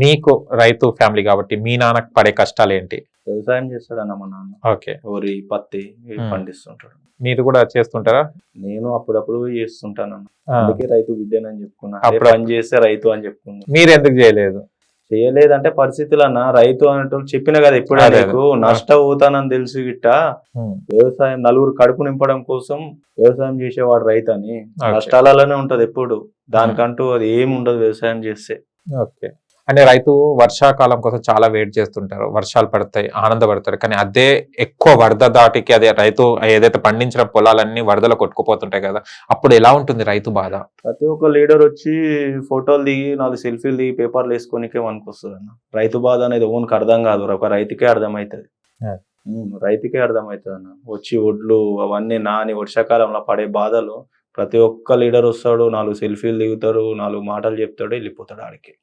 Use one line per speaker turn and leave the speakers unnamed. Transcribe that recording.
మీకు రైతు ఫ్యామిలీ కాబట్టి మీ నాన్నకు పడే కష్టాలు ఏంటి?
వ్యవసాయం చేస్తాడన్న మా నాన్న.
ఓకే.
వరి, పత్తి ఇవి పండిస్తుంటాడు.
మీరు కూడా చేస్తుంటారా?
నేను అప్పుడప్పుడు చేస్తుంటానన్న.
ఆ.
అందుకే రైతు బిడ్డనని చెప్పుకున్నా.
అప్పుడు-
పని చేస్తే రైతు అని చెప్పుకున్నా.
మీరు ఎందుకు చేయలేదు?
చేయలేదంటే పరిస్థితులు అన్న. రైతు అనేటోళ్ళు చెప్పిన కదా ఎప్పుడే
అదే,
నీకు నష్టపోతానని తెలిసి గిట్ట వ్యవసాయం నలుగురు కడుపు నింపడం కోసం వ్యవసాయం చేసేవాడు రైతు అని. నష్టాలలోనే ఉంటది ఎప్పుడు. దానికంటూ అది ఏమి ఉండదు వ్యవసాయం చేస్తే.
ఓకే. అంటే రైతు వర్షాకాలం కోసం చాలా వెయిట్ చేస్తుంటారు. వర్షాలు పడతాయి, ఆనందపడతారు. కానీ అదే ఎక్కువ వరద దాటికి అదే రైతు ఏదైతే పండించిన పొలాలన్నీ వరదలో కొట్టుకుపోతుంటాయి కదా, అప్పుడు ఎలా ఉంటుంది రైతు బాధ?
ప్రతి ఒక్క లీడర్ వచ్చి ఫోటోలు దిగి 4 సెల్ఫీలు దిగి పేపర్లు వేసుకోనికే వస్తుంది అన్న. రైతు బాధ అనేది ఓన్కి అర్థం కాదు, ఒక రైతుకే అర్థమవుతుంది. రైతుకే అర్థమవుతుంది అన్న. వచ్చి ఒడ్లు అవన్నీ నాని వర్షాకాలంలో పడే బాధలు ప్రతి ఒక్క లీడర్ వస్తాడు, 4 సెల్ఫీలు దిగుతాడు, 4 మాటలు చెప్తాడు, వెళ్ళిపోతాడు ఆడికి.